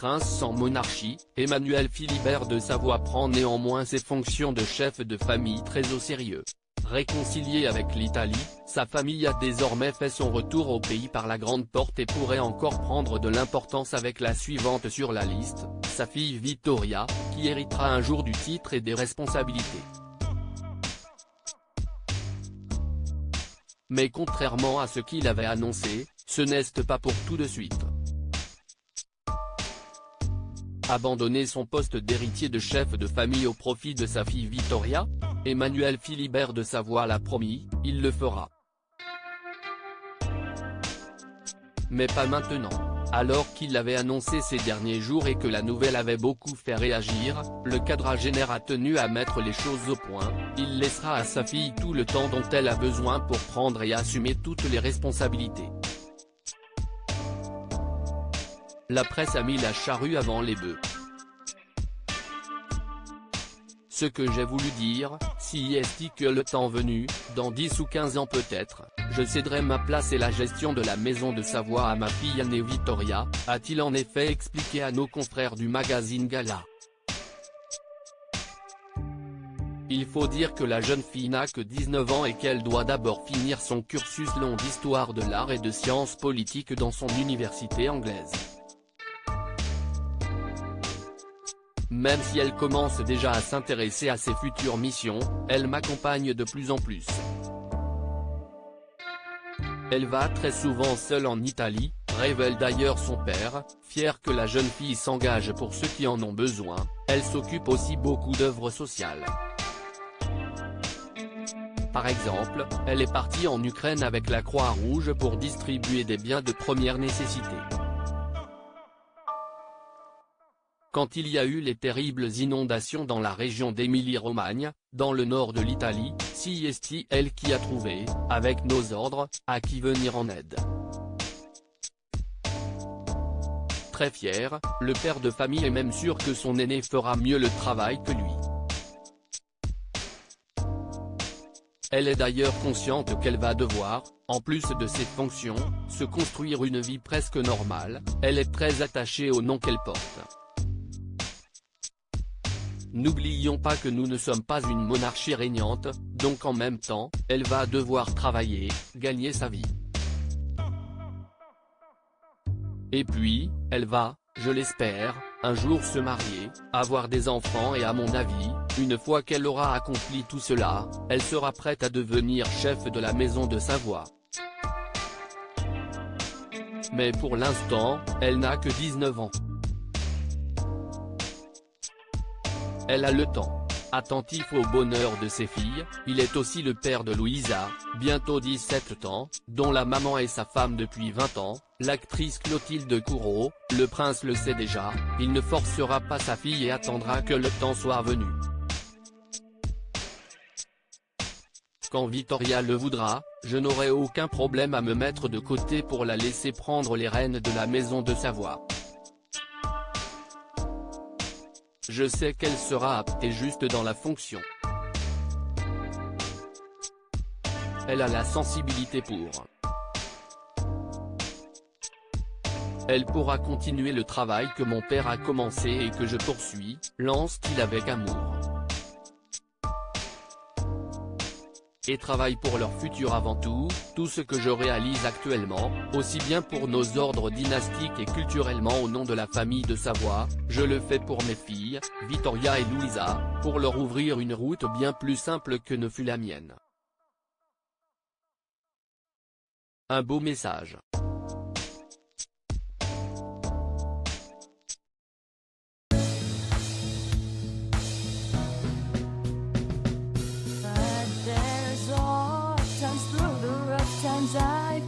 prince sans monarchie, Emmanuel Philibert de Savoie prend néanmoins ses fonctions de chef de famille très au sérieux. Réconcilié avec l'Italie, sa famille a désormais fait son retour au pays par la grande porte et pourrait encore prendre de l'importance avec la suivante sur la liste, sa fille Vittoria, qui héritera un jour du titre et des responsabilités. Mais contrairement à ce qu'il avait annoncé, ce n'est pas pour tout de suite. Abandonner son poste d'héritier de chef de famille au profit de sa fille Vittoria? Emmanuel Philibert de Savoie l'a promis, il le fera. Mais pas maintenant. Alors qu'il l'avait annoncé ces derniers jours et que la nouvelle avait beaucoup fait réagir, le quadragénaire a tenu à mettre les choses au point, il laissera à sa fille tout le temps dont elle a besoin pour prendre et assumer toutes les responsabilités. La presse a mis la charrue avant les bœufs. Ce que j'ai voulu dire, si est que le temps venu, dans 10 ou 15 ans peut-être, je céderai ma place et la gestion de la maison de Savoie à ma fille aînée Vittoria, a-t-il en effet expliqué à nos confrères du magazine Gala. Il faut dire que la jeune fille n'a que 19 ans et qu'elle doit d'abord finir son cursus long d'histoire de l'art et de sciences politiques dans son université anglaise. Même si elle commence déjà à s'intéresser à ses futures missions, elle m'accompagne de plus en plus. Elle va très souvent seule en Italie, révèle d'ailleurs son père, fier que la jeune fille s'engage pour ceux qui en ont besoin. Elle s'occupe aussi beaucoup d'œuvres sociales. Par exemple, elle est partie en Ukraine avec la Croix-Rouge pour distribuer des biens de première nécessité. Quand il y a eu les terribles inondations dans la région d'Émilie-Romagne, dans le nord de l'Italie, c'est elle qui a trouvé, avec nos ordres, à qui venir en aide. Très fier, le père de famille est même sûr que son aîné fera mieux le travail que lui. Elle est d'ailleurs consciente qu'elle va devoir, en plus de ses fonctions, se construire une vie presque normale. Elle est très attachée au nom qu'elle porte. N'oublions pas que nous ne sommes pas une monarchie régnante, donc en même temps, elle va devoir travailler, gagner sa vie. Et puis, elle va, je l'espère, un jour se marier, avoir des enfants et à mon avis, une fois qu'elle aura accompli tout cela, elle sera prête à devenir chef de la maison de Savoie. Mais pour l'instant, elle n'a que 19 ans. Elle a le temps. Attentif au bonheur de ses filles, il est aussi le père de Louisa, bientôt 17 ans, dont la maman est sa femme depuis 20 ans, l'actrice Clotilde Courreau. Le prince le sait déjà, il ne forcera pas sa fille et attendra que le temps soit venu. Quand Vittoria le voudra, je n'aurai aucun problème à me mettre de côté pour la laisser prendre les rênes de la maison de Savoie. Je sais qu'elle sera apte et juste dans la fonction. Elle a la sensibilité pour. Elle pourra continuer le travail que mon père a commencé et que je poursuis, lance-t-il avec amour. Et travaille pour leur futur avant tout ce que je réalise actuellement, aussi bien pour nos ordres dynastiques et culturellement au nom de la famille de Savoie, je le fais pour mes filles, Vittoria et Louisa, pour leur ouvrir une route bien plus simple que ne fut la mienne. Un beau message. Times I